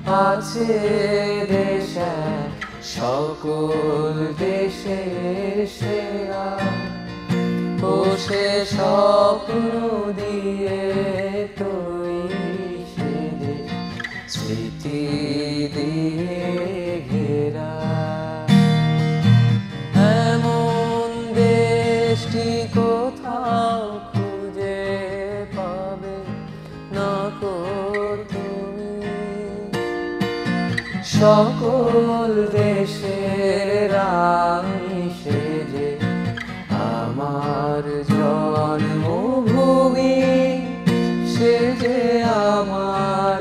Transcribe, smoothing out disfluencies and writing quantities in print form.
আছে দেশ এক, সকল দেশের সেরা। ও সে স্বপ্ন দিয়ে তৈরি সে দেশ, স্মৃতি দিয়ে ঘেরা। এমন দেশটি কোথাও খুঁজে পাবে না কো তুমি। সকল দেশের রানী সেজে আমার জন্মভূমি, সে যে আমার